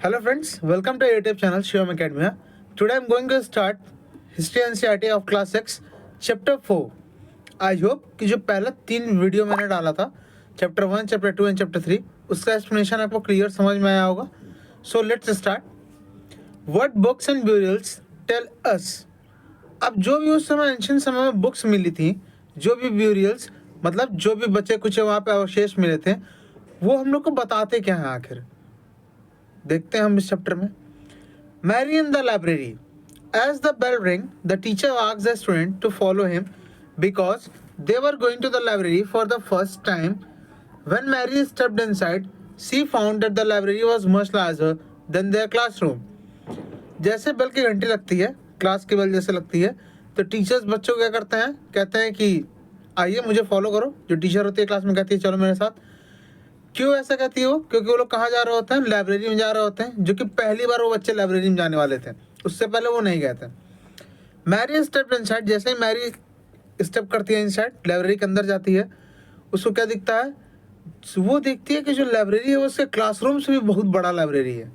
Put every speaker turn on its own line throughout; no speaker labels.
Hello friends, welcome to our YouTube channel Shivam Academy. Today I am going to start History NCERT of Class 6 Chapter 4. I hope कि जो पहला 3 video मैंने डाला था Chapter 1, Chapter 2 and Chapter 3 उसका explanation आपको clear समझ में आया होगा. So let's start. What books and burials tell us? अब जो भी उस समय एंशिएंट समय में बुक्स मिली थी, जो भी ब्यूरियल्स मतलब जो भी बचे कुछ वहाँ पे अवशेष मिले थे, वो हम लोग को बताते क्या हैं आखिर. देखते हैं हम इस चैप्टर में. Mary in the library. As the bell ring the teacher asked the student to follow him because they were going to the library for the first time. When Mary stepped inside she found that the library was much larger than their classroom. जैसे bell की घंटी लगती है, class की bell जैसे लगती है, तो टीचर्स बच्चों को क्या करते हैं, कहते हैं कि आइए मुझे फॉलो करो. जो टीचर होती है क्लास में कहती है चलो मेरे साथ. क्यों ऐसा कहती हो? क्योंकि वो लोग कहाँ जा रहे होते हैं, लाइब्रेरी में जा रहे होते हैं, जो कि पहली बार वो बच्चे लाइब्रेरी में जाने वाले थे. उससे पहले वो नहीं गए थे. Mary step inside. जैसे ही मैरी स्टेप करती है इनसाइड, लाइब्रेरी के अंदर जाती है, उसको क्या दिखता है? वो देखती है कि जो लाइब्रेरी है वो उसके क्लासरूम से भी बहुत बड़ा लाइब्रेरी है.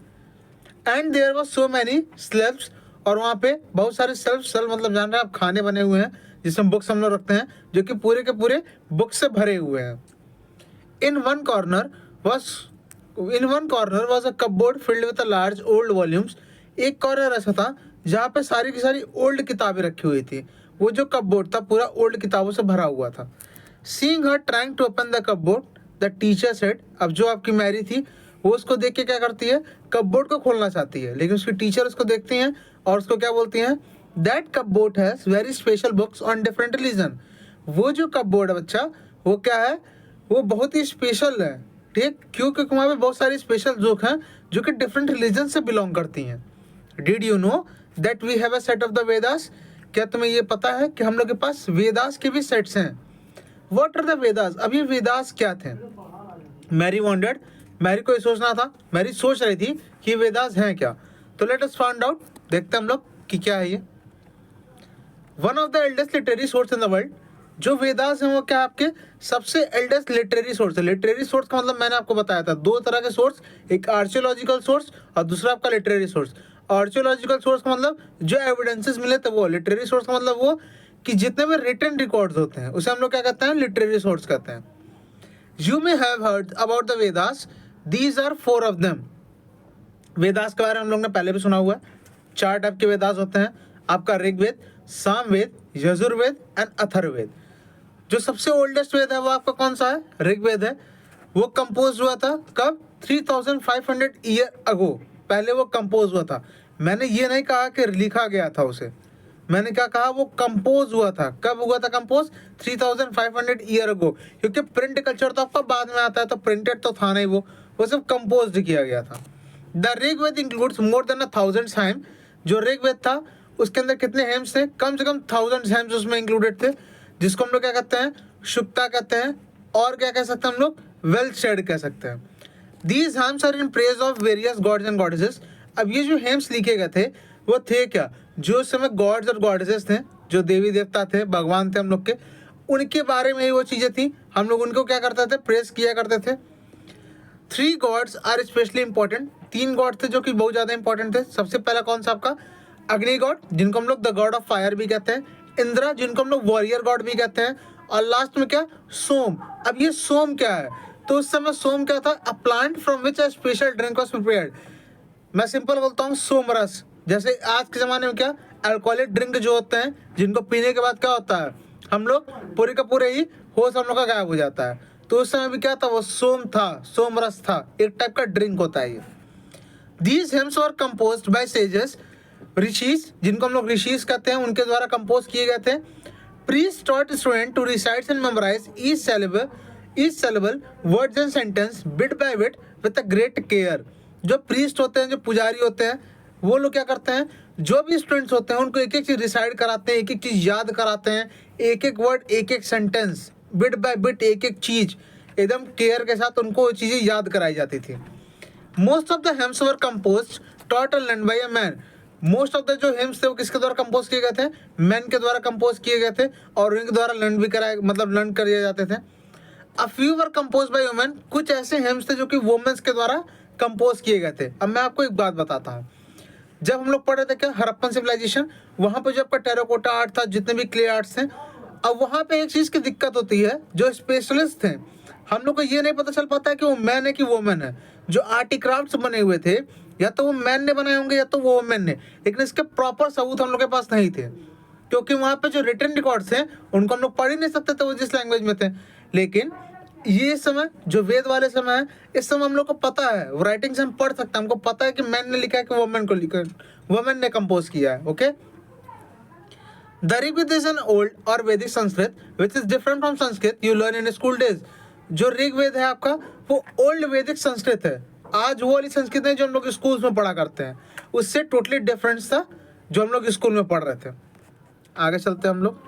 And there was so many slabs. और वहाँ पे बहुत सारे सेल्फ मतलब जान रहे हैं आप, खाने बने हुए हैं जिसमें बुक्स हम लोग रखते हैं, जो कि पूरे के पूरे बुक्स से भरे हुए हैं. In one corner was a cupboard filled with a large old volumes. एक कॉर्नर ऐसा था जहाँ पे सारी की सारी ओल्ड किताबें रखी हुई थी. वो जो कपबोर्ड था पूरा ओल्ड किताबों से भरा हुआ था. Seeing her trying to open the cupboard, the teacher said. अब जो आपकी मैरी थी वो उसको देख के क्या करती है, कपबोर्ड को खोलना चाहती है, लेकिन उसकी टीचर उसको देखती हैं और उसको क्या बोलती हैं, That cupboard has very special books on different religion. वो जो कपबोर्ड है बच्चा, वो क्या है, वो बहुत ही स्पेशल है. ठीक, क्योंकि वहाँ पे बहुत सारी स्पेशल बुक हैं जो कि डिफरेंट रिलीजन से बिलोंग करती हैं. Did you know that we have a set of the Vedas? क्या तुम्हें ये पता है कि हम लोग के पास वेदास के भी सेट्स हैं. What are the Vedas? अब ये वेदास क्या थे? Mary wounded. मैरी को ये सोचना था, मैरी सोच रही थी कि वेदास हैं क्या. तो लेट अस फाइंड आउट. देखते हैं हम लोग कि क्या है ये. One of the eldest literary source in the world. जो वेदास हैं वो क्या आपके सबसे एल्डेस्ट लिटरेरी सोर्स है. लिटरेरी सोर्स का मतलब मैंने आपको बताया था, दो तरह के सोर्स, एक आर्कियोलॉजिकल सोर्स और दूसरा आपका लिटरेरी सोर्स. आर्कियोलॉजिकल सोर्स का मतलब जो एविडेंसेस मिले थे वो. लिटरेरी सोर्स का मतलब वो कि जितने भी रिटन रिकॉर्ड्स होते हैं उसे हम लोग क्या कहते हैं, लिटरेरी सोर्स कहते हैं. You may have heard about the Vedas. These are 4 of them. Vedas के बारे में हम लोग ने पहले भी सुना हुआ है. 4 टाइप के वेदास होते हैं. आपका ऋग्वेद, सामवेद, यजुर्वेद एंड अथर्ववेद. जो सबसे ओल्डेस्ट वेद है वो आपका कौन सा है? ऋग्वेद है. वो कंपोज हुआ था कब? 3500 ईयर अगो. पहले वो कंपोज हुआ था. मैंने ये नहीं कहा कि लिखा गया था उसे, मैंने क्या कहा, वो कंपोज हुआ था. कब हुआ था कंपोज? 3500 year ago. क्योंकि प्रिंट कल्चर तो आपका बाद में आता है, तो प्रिंटेड तो था नहीं, वो सब कंपोज किया गया था. The Rigveda includes more than 1000 hymn. जो ऋग्वेद था उसके अंदर कितने हेम्स थे? कम से कम 1000 हेम्स उसमें इंक्लूडेड थे, जिसको हम लोग क्या कहते हैं, शुक्ता कहते हैं. और क्या कह सकते हैं हम लोग, वेल शेड कह सकते हैं. These hymns are in praise of various gods and goddesses. अब ये जो हेम्स लिखे गए थे वो थे क्या, जो उस समय गॉड्स और गॉडेसेस थे, जो देवी देवता थे, भगवान थे हम लोग के, उनके बारे में ही वो चीज़ें थी. हम लोग उनको क्या करते थे, प्रेज किया करते थे. 3 gods are specially important. 3 god थे जो कि बहुत ज़्यादा इंपॉर्टेंट थे. सबसे पहला कौन सा आपका, अग्नि गॉड, जिनको हम लोग द गॉड ऑफ फायर भी कहते हैं. इंद्रा, जिनको हम लोग वॉरियर गॉड भी कहते हैं. और लास्ट में क्या, सोम. अब ये सोम क्या है? तो उस समय सोम क्या था, a plant from which a special drink was prepared. मैं सिंपल बोलता हूँ, सोमरस. जैसे आज के ज़माने में क्या अल्कोहलिक ड्रिंक जो होते हैं, जिनको पीने के बाद क्या होता है, हम लोग पूरे का पूरे ही होश हम लोग का गायब हो जाता है. तो उस समय भी क्या था, वो सोम था, सोमरस था, एक टाइप का ड्रिंक होता है ये. These hymns were composed by sages, rishis, जिनको हम लोग ऋषिस कहते हैं, उनके द्वारा कंपोज किए गए थे. Priest taught student to recite and memorise each syllable, words and sentence bit by bit with a great care. जो प्रीस्ट होते हैं, जो पुजारी होते हैं, वो लोग क्या करते हैं, जो भी स्टूडेंट्स होते हैं उनको एक एक चीज़ रिसाइड कराते हैं, एक एक चीज़ याद कराते हैं, एक एक वर्ड, एक एक सेंटेंस, बिट बाय बिट, एक एक चीज़ एकदम केयर के साथ उनको वो चीज़ें याद कराई जाती थी. Most of the hymns were compose taught and learn by a man. Most of the जो हेम्स थे वो किसके द्वारा कंपोज किए गए थे? मैन के द्वारा कंपोज किए गए थे. और उनके द्वारा लर्न भी कराए, मतलब लर्न कर दिए जाते थे. A few were compose by women. कुछ ऐसे हेम्स थे जो कि वुमेन्स के द्वारा कंपोज किए गए थे। अब मैं आपको एक बात बताता हूँ, जब हम लोग पढ़ रहे थे क्या हड़प्पन सिविलाइजेशन, वहाँ पे जो आपका टेराकोटा आर्ट था, जितने भी क्ले आर्ट्स हैं, अब वहाँ पे एक चीज़ की दिक्कत होती है, जो स्पेशलिस्ट थे हम लोग को ये नहीं पता चल पाता है कि वो मैन है कि वोमेन है। जो आर्टिक्राफ्ट्स बने हुए थे या तो वो मैन ने बनाए होंगे या तो वो वोमेन ने, लेकिन इसके प्रॉपर सबूत हम लोग के पास नहीं थे, क्योंकि वहाँ पे जो रिटन रिकॉर्ड्स हैं उनको हम लोग पढ़ ही नहीं सकते थे, वो जिस लैंग्वेज में थे। लेकिन ये समय जो वेद वाले समय है, इस समय हम लोग को पता है, राइटिंग से हम पढ़ सकते हैं, हमको पता है कि मैन ने लिखा है कि वोमेन को लिखा, वोमेन ने कंपोज किया है। Okay, the Rigveda is an old और Vedic Sanskrit which is different from Sanskrit you learn in school days. जो ऋग्वेद है आपका, वो ओल्ड वैदिक संस्कृत है। आज वो वाली संस्कृत है जो हम लोग स्कूल्स में पढ़ा करते हैं, उससे टोटली डिफरेंस था जो हम लोग स्कूल में पढ़ रहे थे। आगे चलते हैं हम लोग,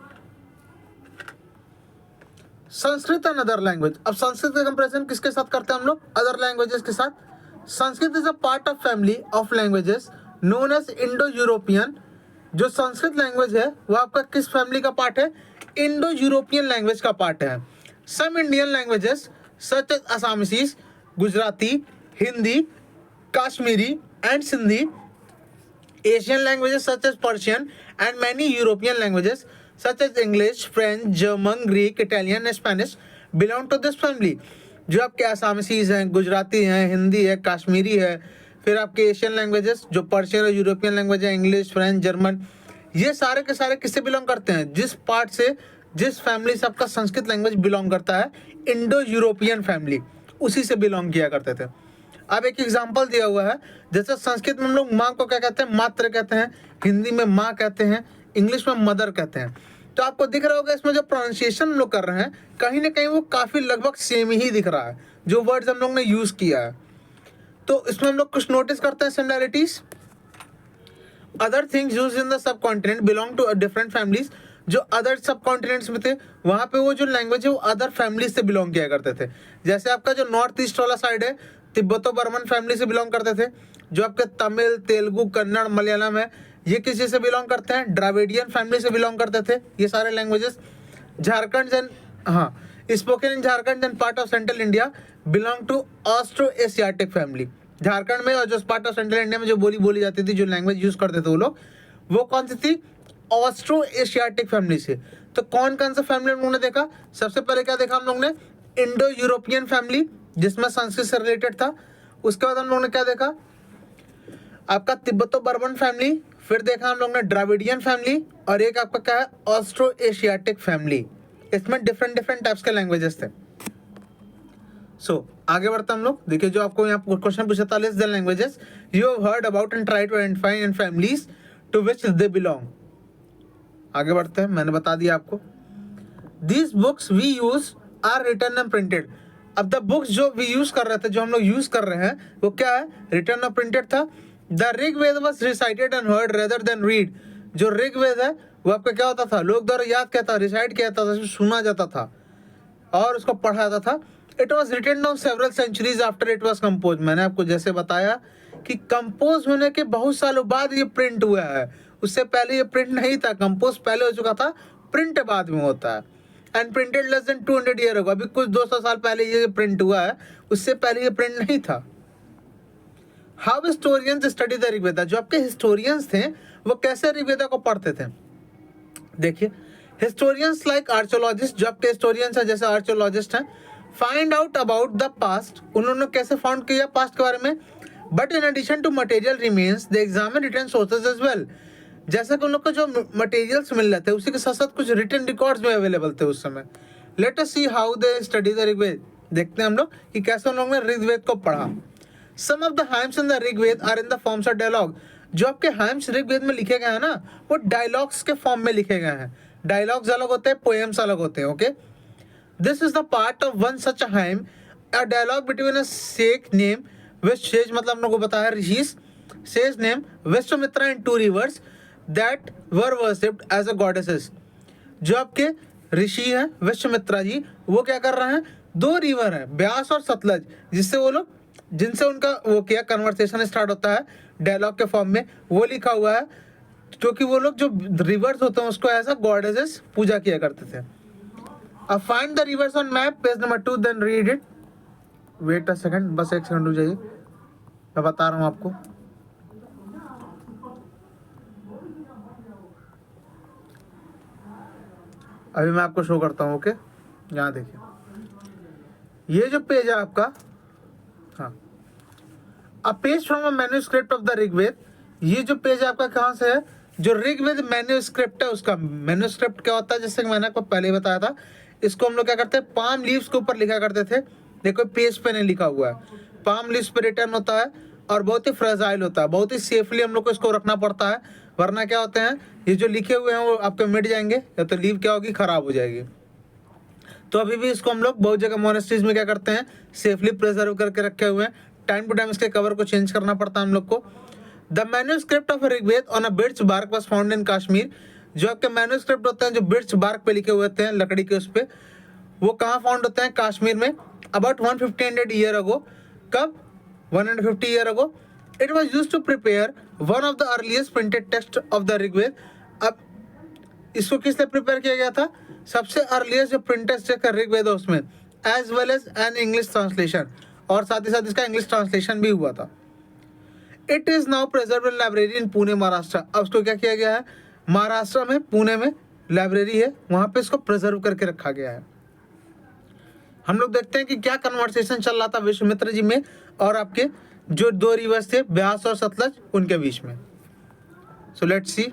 संस्कृत एंड अदर लैंग्वेज। अब संस्कृत का कंपैरिजन किसके साथ करते हैं हम लोग? अदर लैंग्वेजेस के साथ। Sanskrit is a part of family of languages known as Indo European. जो संस्कृत लैंग्वेज है वो आपका किस फैमिली का पार्ट है? इंडो यूरोपियन लैंग्वेज का पार्ट है। Some Indian languages such as Assamese, Gujarati, Hindi, Kashmiri and Sindhi, Asian languages such as Persian and many European languages such as English, French, German, Greek, Italian and Spanish belong to this family। जो आपके Assamese हैं, गुजराती हैं, हिंदी है, काश्मीरी है, फिर आपके एशियन लैंग्वेजेस जो Persian और यूरोपियन लैंग्वेज है, इंग्लिश, फ्रेंच, जर्मन, ये सारे के सारे किससे बिलोंग करते हैं? जिस पार्ट से, जिस फैमिली से आपका संस्कृत लैंग्वेज बिलोंग करता है, इंडो यूरोपियन फैमिली, उसी से बिलोंग किया करते थे। अब एक एग्जांपल दिया हुआ है, जैसे संस्कृत में हम लोग माँ को क्या कहते हैं? मात्र कहते हैं, हिंदी में माँ कहते हैं, इंग्लिश में मदर कहते हैं। तो आपको दिख रहा होगा इसमें जो प्रोनाउंसिएशन हम लोग कर रहे हैं, कहीं ना कहीं वो काफ़ी लगभग सेम ही दिख रहा है, जो वर्ड्स हम लोग ने यूज़ किया है। तो इसमें हम लोग कुछ नोटिस करते हैं similarities. Other things used in the subcontinent belong to different families. जो अदर सब कॉन्टिनेंट्स में थे, वहाँ पे वो जो लैंग्वेज है वो अदर फैमिलीज से बिलोंग किया करते थे। जैसे आपका जो नॉर्थ ईस्ट वाला साइड है, तिब्बतो बर्मन फैमिली से बिलोंग करते थे। जो आपके तमिल, तेलुगु, कन्नड़, मलयालम है, ये किसी से बिलोंग करते हैं? द्राविडियन फैमिली से बिलोंग करते थे ये सारे languages. Jharkhand and spoken in Jharkhand and part of central India belong to Austro Asiatic family. Jharkhand में और जो पार्ट ऑफ सेंट्रल इंडिया में जो बोली जाती थी, जो लैंग्वेज यूज करते थे वो लोग, वो कौन सी थी? ऑस्ट्रो एशियाटिक फैमिली से। तो कौन कौन सा फैमिली हम लोगों ने देखा? सबसे पहले क्या देखा हम लोग ने? इंडो यूरोपियन फैमिली, जिसमें संस्कृत से रिलेटेड था। उसके बाद हम लोग ने क्या देखा? आपका तिब्बतो बर्मन फैमिली। फिर देखा हम लोग ने द्राविडियन फैमिली, और एक आपका क्या है? Austro Asiatic family. इसमें डिफरेंट डिफरेंट टाइप्स के लैंग्वेजेस थे। आगे बढ़ते हम लोग। देखिए जो आपको यहाँ क्वेश्चन पूछा था, list the languages you have heard about and try to identify in families to which they belong. आगे बढ़ते हैं, मैंने बता दिया आपको। These books we use are written and printed. अब द बुक्स जो वी यूज कर रहे थे, जो हम लोग यूज कर रहे हैं, वो क्या है? रिटन और प्रिंटेड था। The Rigveda was recited and heard rather than read. जो ऋग्वेद है वो आपका क्या होता था? लोग द्वारा याद किया था, रिसाइट किया था, सुना जाता था और उसको पढ़ा जाता था। It was written down several centuries after it was compose. मैंने आपको जैसे बताया कि कंपोज होने के बहुत सालों बाद ये प्रिंट हुआ है, उससे पहले ये प्रिंट नहीं था। कंपोज पहले हो चुका था, प्रिंट बाद में होता है। And printed less than 200 year होगा, अभी कुछ 200 साल पहले ये प्रिंट हुआ है, उससे पहले ये प्रिंट नहीं था। How historians study the Rigveda. जो आपके हिस्टोरियंस थे वो कैसे ऋग्वेदा को पढ़ते थे? देखिए, हिस्टोरियंस लाइक आर्कियोलॉजिस्ट, जो आपके हिस्टोरियंस है जैसे आर्कियोलॉजिस्ट हैं, find out about the past. उन्होंने कैसे फाउंड किया पास्ट के बारे में? But in addition to material remains they examine written sources as well. जैसा कि उन लोग को जो मटेरियल्स मिल रहे थे उसी के साथ साथ कुछ रिटन रिकॉर्ड्स भी अवेलेबल थे उस समय। Let us see how they study the Rigveda. देखते हैं हम लोग कि कैसे उन लोगों ने ऋग्वेद को पढ़ा। Some of the hymns in the Rigveda are in the forms of dialogue. जो आपके हाइम्स ऋग्वेद में लिखे गए हैं ना, वो डायलॉग्स के फॉर्म में लिखे गए हैं। डायलॉग्स अलग होते हैं, पोएम्स अलग होते हैं। Okay, this is the part of one such a hymn, a dialogue between a sage name which sage, मतलब हम लोग को बताया rishis, sage name Vishvamitra and 2 rivers that were worshipped as a goddesses. जो आपके ऋषि हैं विश्वामित्रा जी, वो क्या कर रहे हैं? 2 रिवर हैं, ब्यास और सतलज, जिससे वो लोग, जिनसे उनका वो क्या कन्वर्सेशन स्टार्ट होता है डायलॉग के फॉर्म में, वो लिखा हुआ है। क्योंकि वो लोग जो रिवर्स होते हैं उसको एज अ गॉडेसेस पूजा किया करते थे। अब find the rivers on map, page number 2, then read it. Wait a second, बस एक सेकंड रुक जाइए। मैं बता रहा हूँ आपको। अभी मैं आपको शो करता हूँ। ओके, यहाँ देखिए, ये जो पेज है आपका, हाँ, a page from a manuscript of the Rigveda. ये जो पेज आपका कहाँ से है? जो ऋग्वेद मैन्युस्क्रिप्ट है उसका। मैन्युस्क्रिप्ट क्या होता है? जैसे कि मैंने आपको पहले ही बताया था, इसको हम लोग क्या करते हैं, पाम लीव्स के ऊपर लिखा करते थे। देखो पेज पे नहीं लिखा हुआ है, पाम लीव्स पे रिटर्न होता है और बहुत ही फ्रेजाइल होता है, बहुत ही सेफली हम लोग को इसको रखना पड़ता है, वरना क्या होते हैं, ये जो लिखे हुए हैं वो आपके मिट जाएंगे या तो लीव क्या होगी, खराब हो जाएगी। तो अभी भी इसको हम लोग बहुत जगह मोनेस्ट्रीज में क्या करते हैं, सेफली प्रिजर्व करके रखे हुए हैं। टाइम टू टाइम इसके कवर को चेंज करना पड़ता है हम लोग को। The manuscript of Rigveda on a birch bark was found in Kashmir. जो आपके मैन्युस्क्रिप्ट होते हैं जो बिर्च बार्क पे लिखे हुए होते हैं, लकड़ी के उस पे, वो कहाँ फाउंड होते हैं? कश्मीर में। About 150 year ago. कब? 150 year ago. It was use to prepare one of the earliest printed text of the Rigveda. अब इसको किस लिए प्रिपेयर किया गया था? सबसे अर्लीस्ट जो प्रिंटेड टेक्स्ट है ऋग्वेद उसमें, as well as an English translation, और साथ ही साथ इसका इंग्लिश ट्रांसलेशन भी हुआ था। It is now preserve in library in Pune Maharashtra. अब इसको क्या किया गया है? महाराष्ट्र में, पुणे में लाइब्रेरी है, वहां पे इसको प्रिजर्व करके रखा गया है। हम लोग देखते हैं कि क्या कन्वर्सेशन चल रहा था विश्वामित्र जी में और आपके जो दो रिवर्स थे, ब्यास और सतलज, उनके बीच में। So let's see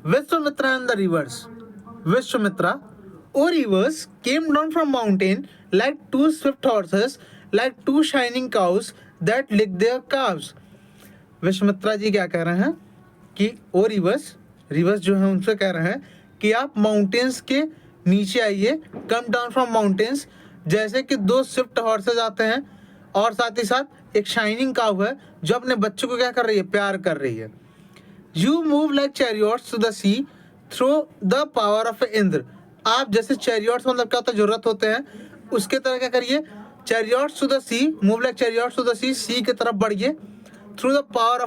Vishwamitra and the reverse. Vishwamitra, O rivers, came down from mountain like two swift horses, like two shining cows that licked their calves. Vishvamitra ji क्या कह रहे हैं कि ओ रिवर्स, रिवर्स जो है उनसे कह रहे हैं कि आप माउंटेन्स के नीचे आइए, कम डाउन फ्रॉम माउंटेन्स, जैसे कि दो स्विफ्ट हॉर्सेज आते हैं और साथ ही साथ एक शाइनिंग काउ है जो अपने बच्चों को क्या कर रही है? प्यार कर रही है। You move like chariots to the sea through the power of Indra. आप जैसे चैरियट्स, मतलब क्या होता है, जरूरत होते हैं, उसके तरह क्या करिए, chariots to the sea, move like chariots to the sea की तरफ बढ़िए, through the power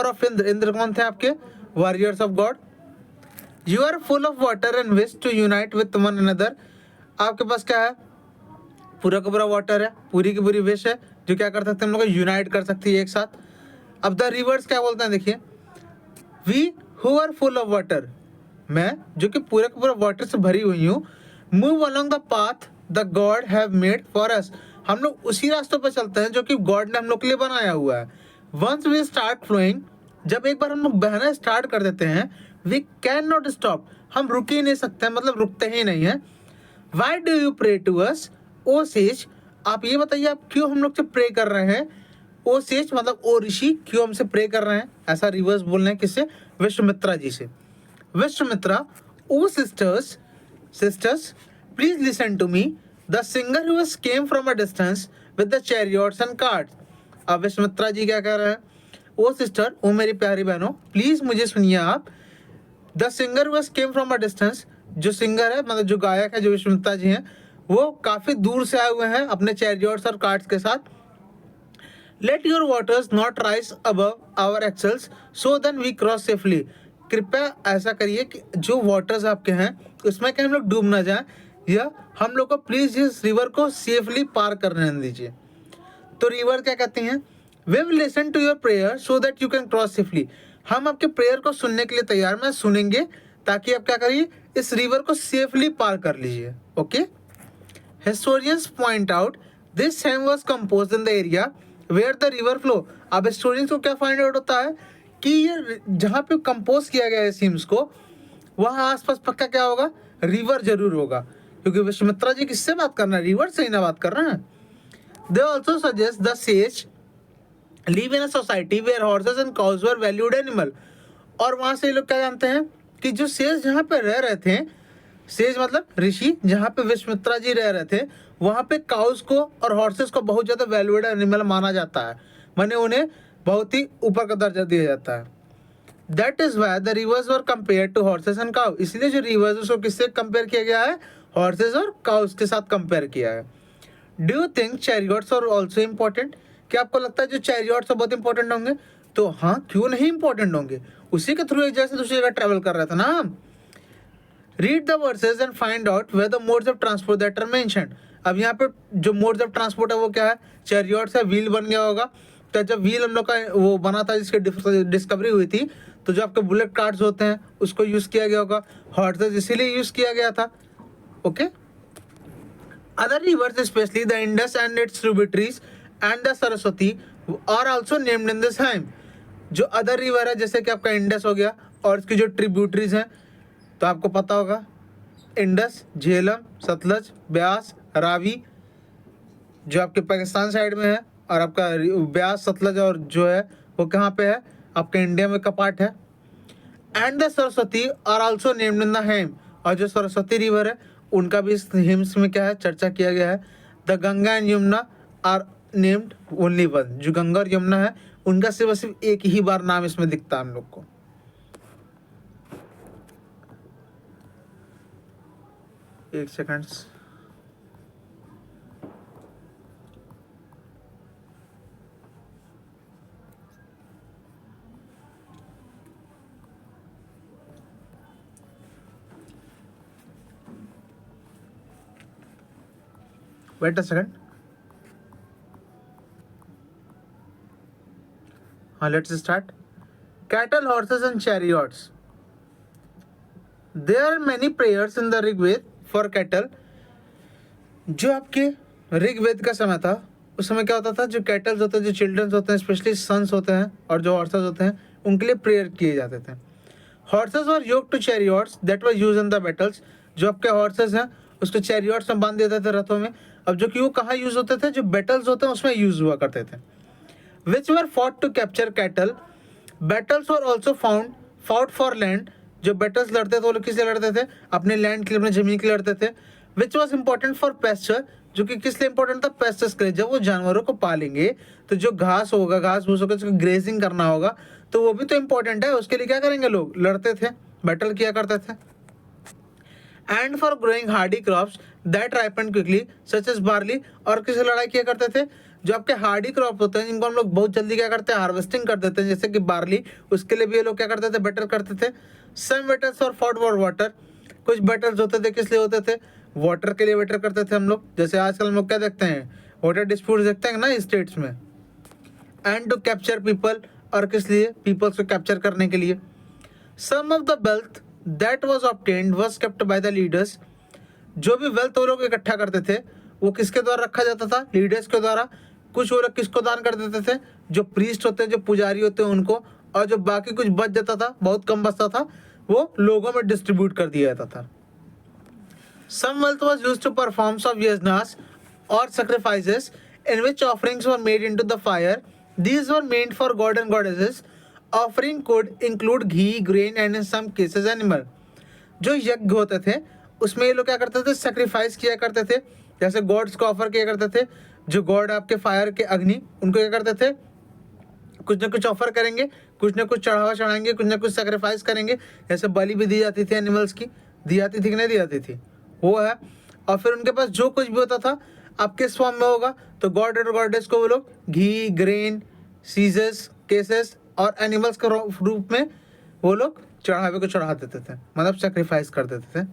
of Indra. Indra कौन थे? आपके warriors of god. You are full of water and wish to unite with one another. आपके पास क्या है? पूरा का पूरा वाटर है, पूरी की पूरी विश है जो क्या कर सकते हैं, हम लोग को यूनाइट कर सकती है एक साथ। अब द रिवर्स क्या बोलते हैं, देखिए, we who are full of water, मैं जो कि पूरे का पूरा वाटर से भरी हुई हूँ, move along the path the God have made for us. हम लोग उसी रास्तों पर चलते हैं जो कि गॉड ने हम लोग के लिए बनाया हुआ है। वंस वी स्टार्ट फ्लोइंग, जब एक बार हम लोग बहना स्टार्ट कर देते हैं, वी कैन नॉट स्टॉप, हम रुक ही नहीं सकते हैं, मतलब रुकते ही नहीं है। Why do you pray to us O sage. आप ये बताइए, आप क्यों हम लोग से प्रे कर रहे हैं? ओ सेज मतलब ओ ऋषि, क्यों हमसे प्रे कर रहे हैं? ऐसा रिवर्स बोल रहे हैं किससे? विश्वामित्रा जी से। Vishwamitra, O sisters, please listen to me. The singer who came from a distance with the chariots and carts. अब विश्वामित्रा जी क्या कह रहे हैं? ओ सिस्टर, ओ मेरी प्यारी बहनों, प्लीज मुझे सुनिए आप। The singer who came from a distance, जो सिंगर है, मतलब जो गायक है, जो विश्वामित्रा जी हैं, वो काफी दूर से आए हुए हैं अपने चैरियट्स और कार्ट्स के साथ। Let your waters not rise above our axles, so then we cross safely. कृपया ऐसा करिए कि जो वाटर्स आपके हैं उसमें कहीं हम लोग डूब ना जाए, या हम लोग को प्लीज इस रिवर को सेफली पार करने दीजिए। तो रिवर क्या कहती हैं? We will listen to your prayer so that you can cross safely. हम आपके प्रेयर को सुनने के लिए तैयार में सुनेंगे, ताकि आप क्या करिए, इस रिवर को सेफली पार कर लीजिए। Okay. Historians point out this hymn was composed in the area where the river flow. अब हिस्टोरियंस को क्या फाइंड आउट होता है कि ये जहाँ पे कंपोज किया गया है सीम्स को, वहाँ आसपास पक्का क्या होगा? रिवर जरूर होगा, क्योंकि विश्वामित्रा जी किससे बात कर रहे हैं? रिवर से ही ना बात कर रहे हैं। They also suggest the sage live in a society where horses and cows were valued animal. और वहाँ से ये लोग क्या जानते हैं कि जो सेज जहाँ पे रह रहे थे, सेज मतलब ऋषि, जहाँ पे विश्वामित्रा जी रह रहे थे, वहाँ पे काउस को और हॉर्सेस को बहुत ज़्यादा वैल्यूड एनिमल माना जाता है, माने उन्हें बहुत ही ऊपर का दर्जा दिया जाता है। That is why the rivers were compare to horses and cow. इसलिए जो रिवर्स उसको किससे कंपेयर किया गया है? हॉर्सेस और काउस के साथ कंपेयर किया है। Do you think chariots are also important? क्या आपको लगता है जो चैरियट्स बहुत इंपॉर्टेंट होंगे? तो हाँ, क्यों नहीं इंपॉर्टेंट होंगे, उसी के थ्रू एक जगह से दूसरी जगह ट्रेवल कर रहा था ना। Read the verses and find out where the modes of transport that are mentioned. अब यहाँ पे जो मोड्स ऑफ ट्रांसपोर्ट है वो क्या है, चैरियट्स है, व्हील बन गया होगा। तो जब व्हील हम लोग का वो बना था जिसकी डिस्कवरी हुई थी, तो जो आपके बुलेट कार्ड्स होते हैं उसको यूज़ किया गया होगा, हॉर्सेस इसीलिए यूज़ किया गया था। Okay, other rivers specially the Indus and its tributaries and the Saraswati are also named in this hymn. जो अदर रिवर है जैसे कि आपका इंडस हो गया और इसकी जो ट्रिब्यूटरीज हैं, तो आपको पता होगा इंडस, झेलम, सतलज, ब्यास, रावी जो आपके पाकिस्तान साइड में है, और आपका ब्यास, सतलज और जो है वो कहाँ पे है, आपके इंडिया में का पार्ट है। And the Saraswati are also named in the hymn, और जो सरस्वती रिवर है उनका भी इस हिम्स में क्या है, चर्चा किया गया है। The Ganga and Yamuna are named only one, जो गंगा और यमुना है उनका सिर्फ एक ही बार नाम इसमें दिखता है हम लोग को। एक सेकंड्स, वेट अ सेकंड। हाँ, let's start. Cattle, horses and chariots. There are many prayers in the Rigveda for cattle. जो आपके ऋग्वेद का समय था उस समय क्या होता था, जो कैटल्स होते हैं, जो चिल्ड्रंस होते हैं, स्पेशली सन्स होते हैं और जो हॉर्सेस होते हैं उनके लिए प्रेयर किए जाते थे। Horses were yoke to chariots that were use in the battles. जो आपके हॉर्सेस हैं उसको चैरियट्स में बांध देते थे, रथों में। अब जो कि वो कहाँ यूज होते थे, जो बैटल्स होते हैं उसमें यूज हुआ करते थे। Which were fought to capture cattle. Battles were also fought for land. जो बैटल्स लड़ते थे वो लोग किस लिए लड़ते थे, अपने लैंड के लिए, अपने जमीन के लिए लड़ते थे। Which was important for pasture, जो कि किस लिए इंपॉर्टेंट था, पेस्चर्स के लिए। जब वो जानवरों को पालेंगे तो जो घास होगा, घास भूस होगा, उसको ग्रेजिंग करना होगा, तो वो भी तो इंपॉर्टेंट है। उसके लिए क्या करेंगे, लोग लड़ते थे, बैटल किया करते थे। And for growing hardy crops that ripen quickly such as barley. और किसी लड़ाई किया करते थे, जो आपके हार्डी क्रॉप होते हैं जिनको हम लोग बहुत जल्दी क्या करते हैं, हार्वेस्टिंग कर देते हैं, जैसे कि बार्ली, उसके लिए भी ये लोग क्या करते थे, बैटल करते थे। Some battles for fought for water. कुछ बैटल्स होते थे किस लिए होते थे, वाटर के लिए बैटल करते थे हम लोग। जैसे आजकल हम लोग क्या देखते हैं, वाटर डिस्प्यूट देखते हैं ना स्टेट्स में। एंड टू कैप्चर पीपल, और किस लिए, पीपल्स को कैप्चर करने के लिए। Some of the wealth that was obtained was kept by the leaders. जो भी वेल्थ वो लोग इकट्ठा करते थे वो किसके द्वारा रखा जाता था, लीडर्स के द्वारा। कुछ वो लोग किसको दान कर देते थे, जो प्रीस्ट होते हैं, जो पुजारी होते हैं उनको। और जो बाकी कुछ बच जाता था, बहुत कम बचता था, वो लोगों में डिस्ट्रीब्यूट कर दिया जाता था। Some wealth was used to perform some yajnas और sacrifices in which offerings were made into the fire. These were meant for god and goddesses. Offering could include ghee, grain and in some cases animal. जो यज्ञ होते थे उसमें ये लोग क्या करते थे, सेक्रीफाइस किया करते थे। जैसे गॉड्स को ऑफर किया करते थे, जो गॉड आपके फायर के अग्नि, उनको क्या करते थे, कुछ ना कुछ ऑफर करेंगे, कुछ ना कुछ चढ़ावा चढ़ाएंगे, कुछ ना कुछ सेक्रीफाइस करेंगे। जैसे बलि भी दी जाती थी एनिमल्स की, दी जाती थी कि नहीं दी जाती थी, वो है। और फिर उनके पास जो कुछ भी होता था आपके स्वाम में होगा, तो गॉड और गॉडेस को वो लोग घी, ग्रेन, सीजर्स, केसेस और एनिमल्स के रूप में वो लोग चढ़ावे को चढ़ा देते थे, मतलब सेक्रीफाइस कर देते थे।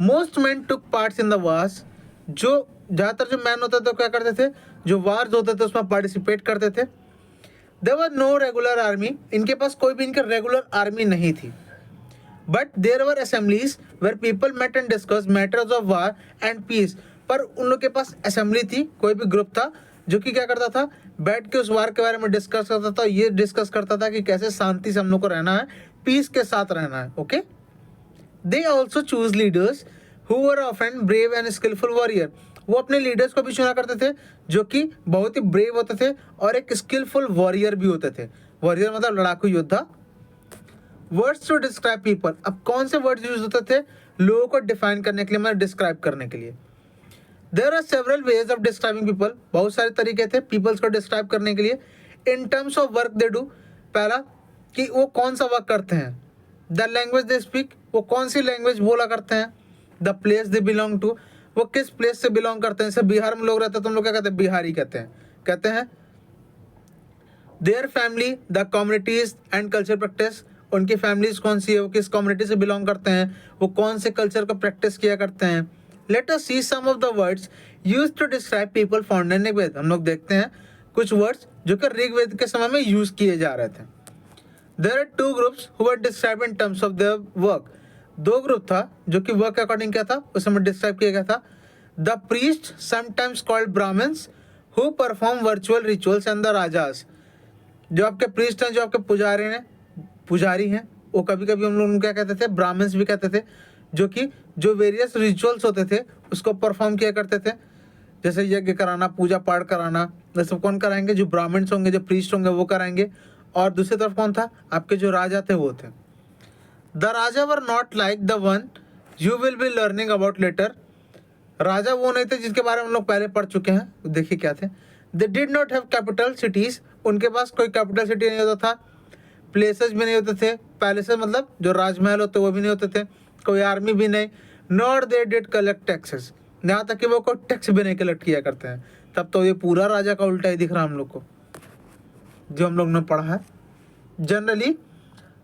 Most man took parts in the wars. जो ज़्यादातर जो मैन होते थे क्या करते थे, जो वार्स होते थे उसमें पार्टिसिपेट करते थे। There were no regular army. इनके पास कोई भी इनकी रेगुलर आर्मी नहीं थी। But there were assemblies where people met and discuss matters of war and peace. पर उन लोग के पास असेंबली थी, कोई भी ग्रुप था जो कि क्या करता था, बैठ के उस वार के बारे में डिस्कस करता था। ये डिस्कस करता था कि कैसे शांति से हम लोग को रहना है, पीस के साथ रहना है। Okay, they also choose leaders who were often brave and skillful warrior. वो अपने लीडर्स को भी चुना करते थे जो कि बहुत ही ब्रेव होते थे और एक स्किलफुल वॉरियर भी होते थे। वॉरियर मतलब लड़ाकू योद्धा। Words to describe people. अब कौन से वर्ड्स यूज होते थे लोगों को डिफाइन करने के लिए, मतलब डिस्क्राइब करने के लिए। There are several ways of describing people. बहुत सारे तरीके थे पीपल्स को डिस्क्राइब करने के लिए। इन terms of work they do. पहला कि वो कौन सा वर्क करते हैं। द लैंग्वेज दे स्पीक, वो कौन सी लैंग्वेज बोला करते हैं। The place they belong to, वो किस प्लेस से बिलोंग करते हैं। जैसे बिहार में लोग रहते हैं तो हम लोग क्या कहते हैं, बिहारी कहते हैं। Their family, the communities and culture practice. उनकी फैमिलीज कौन सी है, वो किस कम्युनिटी से बिलोंग करते हैं, वो कौन से कल्चर को प्रैक्टिस किया करते हैं। Let us see some of the words used to describe people found in Rigveda. हम लोग देखते हैं कुछ वर्ड्स जो कि ऋग्वेद के समय में यूज किए जा रहे थे। There are two groups who were describe in terms of their work. दो ग्रुप था जो कि वर्क के अकॉर्डिंग क्या था उस समय डिस्क्राइब किया गया था। The priest sometimes called Brahmins who perform virtual rituals and the rajas. जो आपके प्रीस्ट हैं, जो आपके पुजारी हैं, वो कभी कभी हम लोग क्या कहते थे, ब्राह्मण्स भी कहते थे, जो कि जो वेरियस रिचुअल्स होते थे उसको परफॉर्म किया करते थे, जैसे यज्ञ कराना, पूजा पाठ कराना, ये सब कौन कराएंगे? जो ब्राह्मण्स होंगे, जो प्रीस्ट होंगे वो कराएंगे। और दूसरी तरफ कौन था? आपके जो राजा थे वो थे। The raja were not like the one you will be learning about later. राजा वो नहीं थे जिनके बारे में हम लोग पहले पढ़ चुके हैं। देखिए क्या थे। They did not have capital cities. उनके पास कोई कैपिटल सिटी नहीं होता था, प्लेसेस भी नहीं होते थे, पैलेसेस मतलब जो राजमहल होते वो भी नहीं होते थे, कोई आर्मी भी नहीं। Not they did collect taxes, यहाँ तक कि वो कोई टैक्स भी नहीं कलेक्ट किया करते हैं। तब तो ये पूरा राजा का उल्टा ही दिख रहा है हम लोग को, जो हम लोग ने पढ़ा है। Generally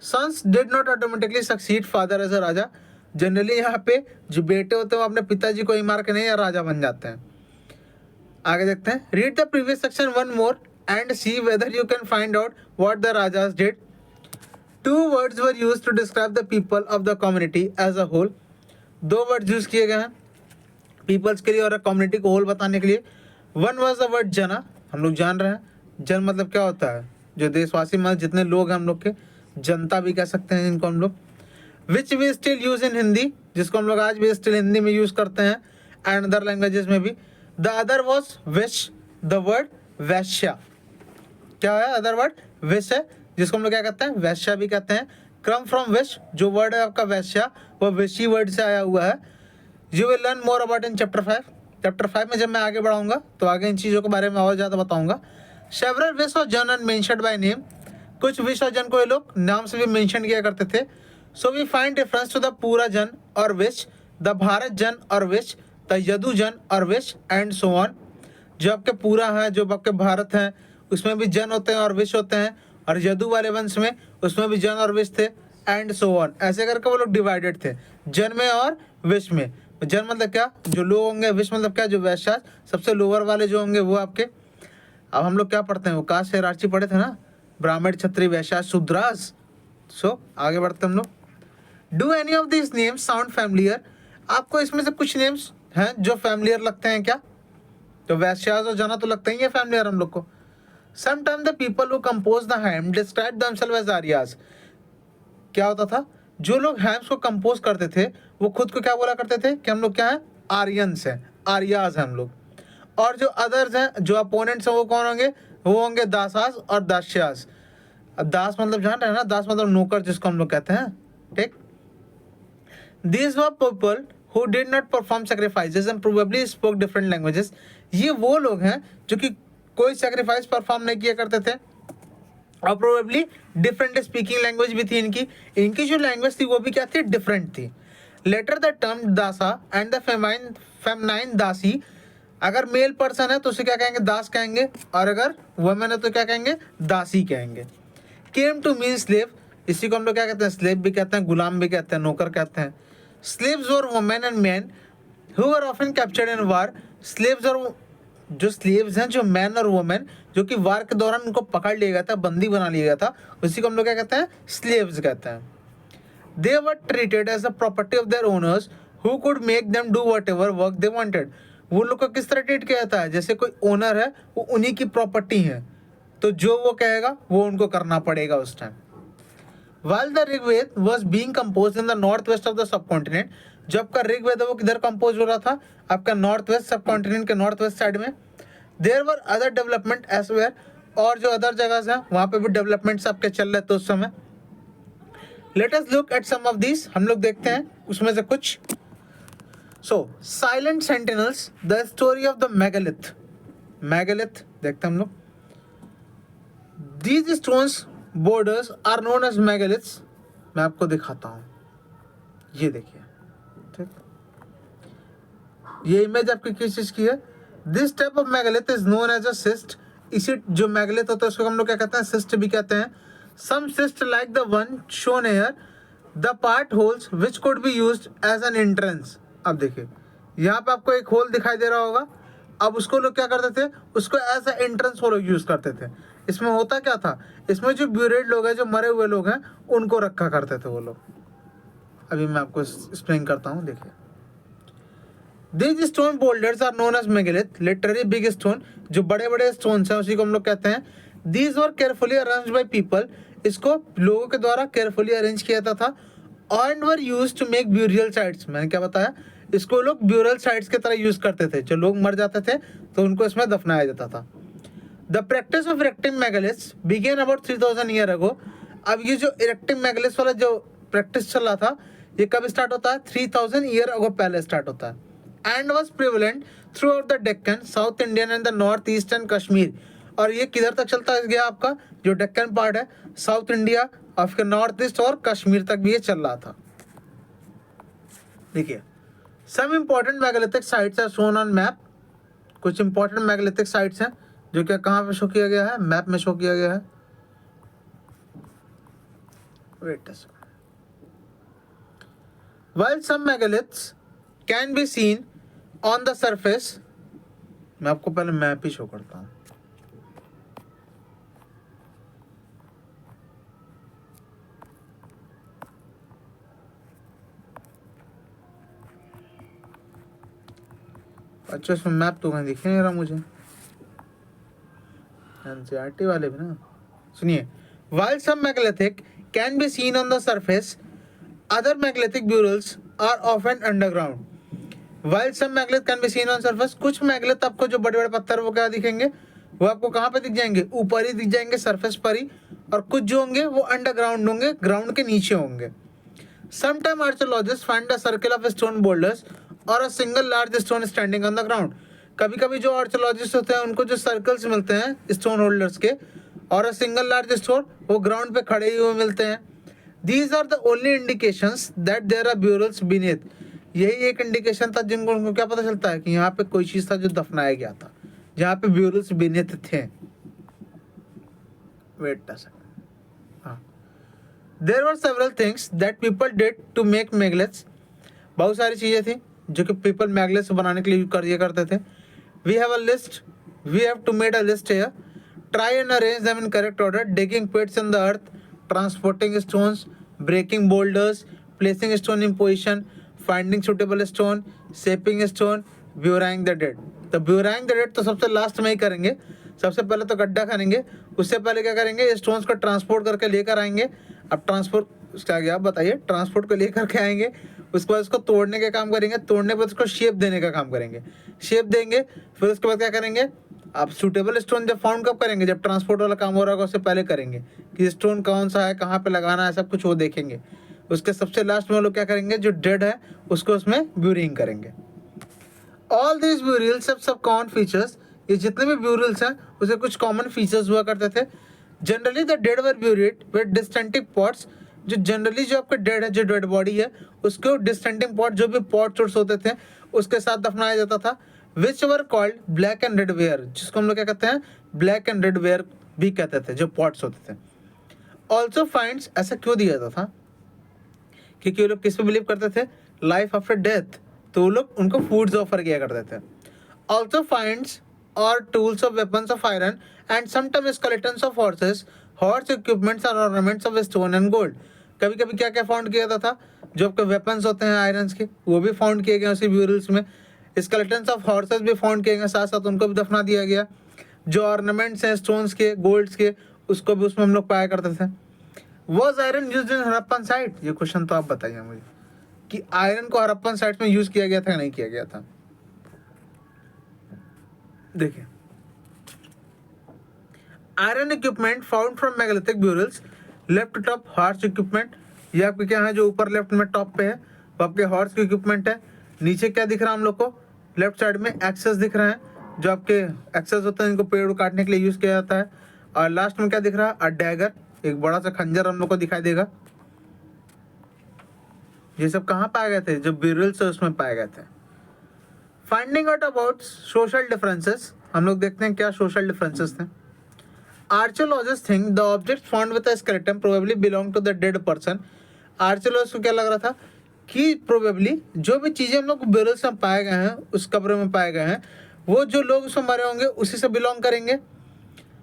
sons did not automatically succeed father as a raja. Generally यहाँ पे जो बेटे होते हैं वो अपने पिताजी को ही मार के नहीं या राजा बन जाते हैं। आगे देखते हैं। Read the previous section one more and see whether you can find out what the rajas did. Two words were used to describe the people of the community as a whole. दो वर्ड्स यूज किए गए हैं peoples के लिए और community को whole बताने के लिए। वन वाज द वर्ड जना। हम लोग जान रहे हैं जन मतलब क्या होता है, जो देशवासी मतलब जितने लोग हैं हम लोग के, जनता भी कह सकते हैं जिनको हम लोग। Which we still use in Hindi, जिसको हम लोग आज भी स्टिल हिंदी में यूज करते हैं एंड अदर लैंग्वेजेस में भी। The other was wish, the word वैश्या। क्या है अदर वर्ड? विश है, जिसको हम लोग क्या कहते हैं? वैश्या भी कहते हैं। क्रम फ्रॉम विश, जो वर्ड है आपका वैश्या वो विशी वर्ड से आया हुआ है। You will learn more about in chapter 5। Chapter 5 में जब मैं आगे बढ़ाऊंगा तो आगे इन चीज़ों के बारे में और ज़्यादा बताऊंगा। सेवरल विश और जन एंड मेंशन्ड बाय नेम। कुछ विश और जन को ये लोग नाम से भी मेंशन किया करते थे। So we find difference to the पूरा जन और विश, द भारत जन और विश, द यदु जन और विश एंड सो ऑन। जो आपके पूरा है, जो आपके भारत हैं उसमें भी जन होते हैं और विश होते हैं, और यदु वाले वंश में उसमें भी जन और विश थे एंड सो ऑन। ऐसे करके वो लोग डिवाइडेड थे जन में और विश में। जन मतलब क्या? जो लोग होंगे। विश मतलब क्या? जो वैश्य सबसे लोअर वाले जो होंगे वो आपके। अब हम लोग क्या पढ़ते हैं? वो कास्ट हायरार्ची पढ़े थे ना, ब्राह्मण, क्षत्रिय, वैश्य, शूद्रास। सो आगे बढ़ते हम लोग। Do any of this names sound familiar? आपको इसमें से कुछ नेम्स हैं जो फैमिलियर लगते हैं क्या? तो वैश्यास और जना तो लगते ही है फैमिलियर हम लोग को। Sometime the people who compose the hymn describe themselves as Aryas. क्या होता था? जो लोग हैम्स को कंपोज करते थे वो खुद को क्या बोला करते थे कि हम लोग क्या है? आर्यंस हैं, आर्यास हैं हम लोग। और जो अदर्स हैं, जो अपोनेंट्स हैं, वो कौन होंगे? वो होंगे दासास और दास्यास। अब दास मतलब जान रहे हैं ना, दास मतलब नौकर जिसको हम लोग कहते हैं, ठीक। These were people who did not perform sacrifices and probably spoke different languages. ये वो लोग हैं जो कि कोई sacrifice परफॉर्म नहीं किया करते थे और probably different speaking language भी थी इनकी। इनकी जो language थी वो भी क्या थी? different थी। Later the term दासा and the feminine दासी, अगर मेल पर्सन है तो उसे क्या कहेंगे? दास कहेंगे, और अगर वुमेन है तो क्या कहेंगे? दासी कहेंगे। Came to mean slave, इसी को हम लोग क्या कहते हैं? स्लेव भी कहते हैं, गुलाम भी कहते हैं, नौकर कहते हैं। Slaves were women and men who were often captured in war. Slaves और जो slaves हैं, जो men और women, जो कि वार के दौरान उनको पकड़ लिया गया था, बंदी बना लिया गया था, उसी को हम लोग क्या कहते हैं? Slaves कहते हैं। They were treated as the property of their owners who could make them do whatever work they wanted. वो लोग को किस तरह ट्रीट किया जाता है? जैसे कोई ओनर है, वो उन्हीं की प्रॉपर्टी है, तो जो वो कहेगा वो उनको करना पड़ेगा उस time. While the Rigved was being composed in the northwest of the subcontinent, जो आपका ऋग्वेद है वो किधर कंपोज हो रहा था? आपका नॉर्थ वेस्ट सबकॉन्टिनेंट के नॉर्थ वेस्ट साइड में। There were other development as well, और जो अदर जगह हैं वहाँ पे भी डेवलपमेंट्स आपके चल रहे थे उस समय। Let us look at some of these, हम लोग देखते हैं उसमें से कुछ। So, Silent Sentinels, the story of the megalith. Megalith देखते हैं हम लोग। These stones borders are known as megaliths. मैं आपको दिखाता हूँ, ये देखिए, ठीक। ये इमेज आपकी किस चीज की है? This type of megalith is known as a cist. इसी जो मेगालिथ होता है उसको हम लोग क्या कहते हैं? सिस्ट भी कहते हैं। Some cist like the one shown here, the port holes which could be used as an entrance. अब देखिए यहाँ पे आपको एक होल दिखाई दे रहा होगा। अब उसको लोग क्या करते थे, उसको एज ए एंट्रेंस वो लोग यूज़ करते थे। इसमें होता क्या था, इसमें जो ब्यूरेड लोग हैं, जो मरे हुए लोग हैं, उनको रखा करते थे वो लोग। अभी मैं आपको एक्सप्लेन करता हूँ, देखिए। These stone boulders are known as megalith, literally big stone, जो बड़े बड़े स्टोन्स हैं उसी को हम लोग कहते हैं। These were carefully arranged by people, इसको लोगों के द्वारा केयरफुली अरेंज किया जाता था। and were used to make burial sites, मैंने क्या बताया, इसको लोग ब्यूरल साइट्स की तरह यूज करते थे। जो लोग मर जाते थे तो उनको इसमें दफनाया जाता था। The practice of erecting megaliths began about 3000 year ago. अब ये जो इरेक्टिंग मेगालिथ्स वाला जो प्रैक्टिस चल रहा था, ये कब स्टार्ट होता है, 3000 ईयर अगो पहले स्टार्ट होता है। And was prevalent throughout the Deccan, South Indian and the North East and Kashmir. और ये किधर तक चलता गया, आपका जो डेक्कन पार्ट है, साउथ इंडिया, आपके नॉर्थ ईस्ट और कश्मीर तक भी ये चल रहा था। देखिए, some important megalithic sites are shown on map. कुछ इंपॉर्टेंट मेगालिथिक साइट्स हैं जो कि कहाँ पे शो किया गया है, मैप में शो किया गया है। Wait a second. While some megaliths can be seen on the surface, मैं आपको पहले मैप ही शो करता हूँ। अच्छा, इसमें मैप तो कहीं दिख नहीं रहा मुझे, एनसीईआरटी वाले भी ना। सुनिए, while some megalithic can be seen on the surface, other megalithic burials are often underground. While some megalith can be seen on surface, कुछ मेगालिथ आपको जो बड़े बड़े पत्थर वो क्या दिखेंगे, वो आपको कहाँ पे दिख जाएंगे, ऊपर ही दिख जाएंगे, सरफेस पर ही। और कुछ जो होंगे वो अंडरग्राउंड होंगे, ग्राउंड के नीचे होंगे। Sometime archaeologists find a circle of stone boulders or a single large stone standing on the ground. कभी कभी जो आर्कियोलॉजिस्ट होते हैं उनको जो सर्कल्स मिलते हैं स्टोन होल्डर्स के, और अ सिंगल लार्ज स्टोन, वो ग्राउंड पे खड़े हुए मिलते हैं। These are the only indications that there are burials beneath. यही एक इंडिकेशन था जिनको उनको क्या पता चलता है कि यहाँ पे कोई चीज था जो दफनाया गया था, जहाँ पे ब्यूरल्स बीनेथ थे। Wait a second. There were several things that people did to make megaliths. बहुत सारी चीज़ें थी जो कि people megaliths बनाने के लिए किया करते थे। We have a list. We have to make a list here. Try and arrange them in correct order. Digging pits in the earth, transporting stones, breaking boulders, placing stone in position, finding suitable stone, shaping stone, burying the dead. तो burying the dead तो सबसे last में ही करेंगे। सबसे पहले तो गड्ढा करेंगे, उससे पहले क्या करेंगे, स्टोन्स को ट्रांसपोर्ट करके लेकर आएंगे। अब ट्रांसपोर्ट क्या गया, आप बताइए, ट्रांसपोर्ट को लेकर के आएंगे, उसके बाद उसको तोड़ने का काम करेंगे, तोड़ने के बाद उसको शेप देने का काम करेंगे, शेप देंगे, फिर उसके बाद क्या करेंगे, आप सूटेबल स्टोन जब फाउंड कब करेंगे, जब ट्रांसपोर्ट वाला काम हो रहा होगा उससे पहले करेंगे कि स्टोन कौन सा है, कहाँ पे लगाना है, सब कुछ वो देखेंगे। उसके सबसे लास्ट में लोग क्या करेंगे, जो डेड है उसको उसमें ब्यूरिंग करेंगे। ऑल दीज ब्यूरियल्स सब कॉमन फीचर्स, ये जितने भी ब्यूरियल्स हैं उसके कुछ कॉमन फीचर्स हुआ करते थे। Generally the dead were buried with distinctive pots, जो जनरली जो आपका डेड है, जो डेड बॉडी है, उसको डिस्टेंटिव पॉट, जो भी पॉट चोट्स होते थे उसके साथ दफनाया जाता था। Which were called black and red ware, जिसको हम लोग क्या कहते हैं, ब्लैक एंड रेड वेयर भी कहते थे, जो पॉट्स होते थे। ऑल्सो फाइंड्स, ऐसा क्यों दिया जाता था, क्योंकि वो लोग किस पे बिलीव करते थे, लाइफ आफ्टर डेथ, तो वो लोग उनको फूड्स ऑफर किया करते थे। ऑल्सो फाइंड्स और tools of weapons of iron and sometimes skeletons of horses, horse equipments और ornaments of stone and gold. कभी कभी क्या क्या फाउंड किया जाता था, जो आपके वेपन्स होते हैं आयरन के, वो भी फाउंड किए गए उसी ब्यूरल्स में। स्केलेटन्स ऑफ हॉर्सेस भी फाउंड किए गए, साथ साथ उनको भी दफना दिया गया। जो ऑर्नामेंट्स हैं स्टोन्स के, गोल्ड्स के, उसको भी उसमें हम लोग पाया करते थे। Was iron used in Harappan site, ये क्वेश्चन तो आप बताइए मुझे कि आयरन को हड़प्पन साइट में यूज किया गया था या नहीं किया गया था। देखिए, iron equipment found from megalithic burials, left top horse equipment, ये आपके क्या है, जो ऊपर लेफ्ट में टॉप पे है वो आपके हॉर्स की इक्विपमेंट है। नीचे क्या दिख रहा है हम लोग को, लेफ्ट साइड में एक्सेस दिख रहे हैं, जो आपके एक्सेस होते हैं, इनको पेड़ काटने के लिए यूज किया जाता है। और लास्ट में क्या दिख रहा है, अ डैगर, एक बड़ा सा खंजर हम लोग को दिखाई देगा। ये सब कहाँ पाए गए थे, जो ब्यूरल्स है उसमें पाए गए थे। Finding out about social differences, हम लोग देखते हैं क्या सोशल डिफरेंसेस थे। Archaeologist think the object found with the skeleton probably belong to the dead person. Archaeologist को क्या लग रहा था कि प्रोबेबली जो भी चीज़ें हम लोग ब्यूरल्स में पाए गए हैं, उस कब्र में पाए गए हैं, वो जो लोग उसमें मरे होंगे उसी से बिलोंग करेंगे।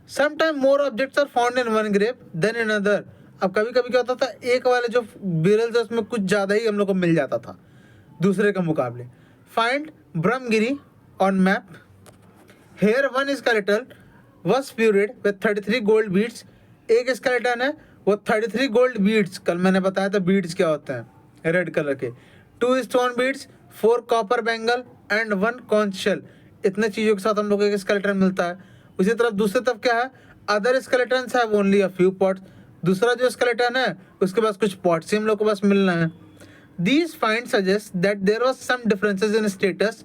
Sometime more objects are found in one grave than in other. अब कभी कभी क्या होता था, एक वाले जो ब्यूरल्स है उसमें कुछ ज़्यादा ही हम लोग को मिल जाता था दूसरे के मुकाबले। Find Brahmagiri on map. Here one skeleton was buried with 33 gold beads. एक स्केलेटन है वो 33 गोल्ड बीड्स, कल मैंने बताया था बीड्स क्या होते हैं, रेड कलर के। 2 stone beads, 4 copper bangle and 1 conch shell. इतने चीज़ों के साथ हम लोग एक स्केलेटन मिलता है। उसी तरफ दूसरी तरफ क्या है, other skeletons have only a few pots. दूसरा जो स्केलेटन है उसके पास कुछ पॉट्स ही हम लोग को पास मिलना है। These finds suggest that there was some differences in status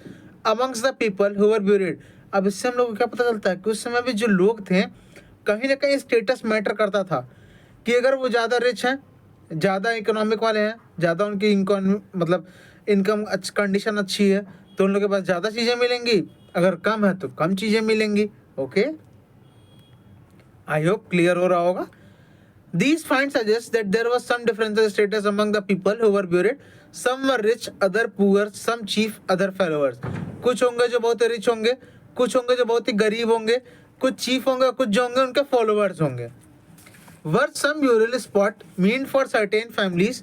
amongst the people who were buried. अब इससे हम लोग को क्या पता चलता है कि उस समय भी जो लोग थे कहीं ना कहीं स्टेटस मैटर करता था, कि अगर वो ज़्यादा रिच हैं, ज़्यादा इकोनॉमिक वाले हैं, ज़्यादा उनकी इनकम मतलब इनकम कंडीशन अच्छी है तो उन लोगों के पास ज़्यादा चीज़ें मिलेंगी, अगर कम है तो कम चीज़ें मिलेंगी। ओके, आई होप क्लियर हो रहा होगा। These finds suggest that there was some difference in status among the people who were buried. Some were rich, other poor, some chief, other followers. कुछ होंगे जो बहुत ही रिच होंगे, कुछ होंगे जो बहुत ही गरीब होंगे, कुछ चीफ होंगे, कुछ जो होंगे उनके फॉलोअर्स होंगे। Were some burial spot meant for certain families?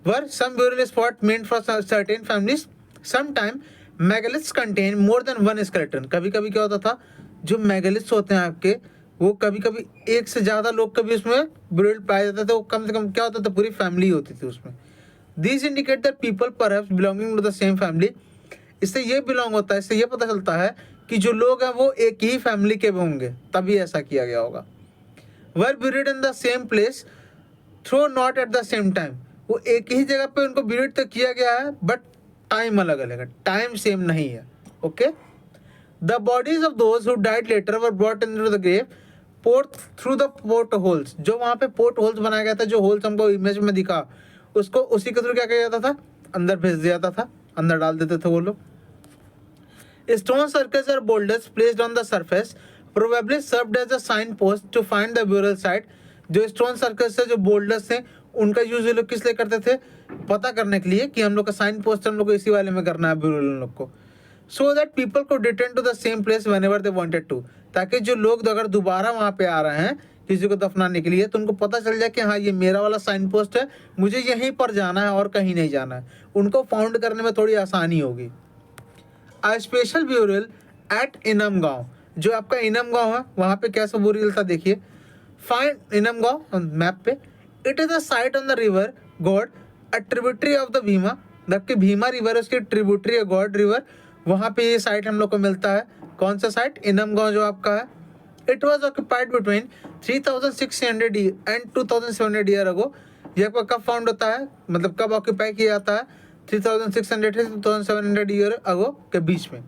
Were some burial spot meant for certain families? Sometime megaliths contain more than one skeleton. कभी कभी क्या होता था, जो मेगालिथ्स होते हैं आपके, वो कभी कभी एक से ज़्यादा लोग कभी उसमें ब्यूरिड पाए जाते थे। वो कम से कम क्या होता था, पूरी फैमिली होती थी उसमें। This indicate that people perhaps belonging to the same family. इससे ये बिलोंग होता है, इससे ये पता चलता है कि जो लोग हैं वो एक ही फैमिली के भी होंगे, तभी ऐसा किया गया होगा। Were buried in the same place though not at the same time. वो एक ही जगह पे उनको ब्यूरिड तो किया गया है बट टाइम अलग अलग है, टाइम सेम नहीं है। Okay, the bodies of those who died later were brought into the grave port through the port holes. जो वहाँ पे पोर्ट होल्स बनाया गया था, जो होल्स हमको इमेज में दिखा, उसको उसी के थ्रू क्या किया जाता था, अंदर भेज दिया जाता था, अंदर डाल देते थे वो लोग। स्टोन सर्कल्स और boulders placed on the surface probably served as a sign post to find the burial site. जो स्टोन सर्कल्स थे, जो बोल्डर्स थे, उनका यूज ये लोग किस लिए करते थे, पता करने के लिए कि हम लोग का साइन पोस्ट हम लोग को इसी वाले में करना है ब्यूरल हम लोग को। सो दैट पीपल को return to the same place whenever they wanted to. ताकि जो लोग अगर दोबारा वहाँ पे आ रहे हैं किसी को दफनाने के लिए तो उनको पता चल जाए कि हाँ ये मेरा वाला साइन पोस्ट है, मुझे यहीं पर जाना है और कहीं नहीं जाना है। उनको फाउंड करने में थोड़ी आसानी होगी। आ स्पेशल ब्यूरल एट इनम गांव। जो आपका इनम गांव है वहाँ पे कैसा ब्यूरल था देखिए। फाइंड इनम गांव मैप पे। It is a site on the river God, a tributary of the Bhima. जबकि भीमा रिवर उसकी ट्रिब्यूटरी है गॉड रिवर, वहाँ पे ये साइट हम लोग को मिलता है। कौन सा साइट, इनम गांव जो आपका है। It was occupied between 3600 and 2700 year ago. ये आपका कब फाउंड होता है, मतलब कब ऑक्यूपाई किया जाता है, 3600 से 2700 ईयर अगो के बीच में।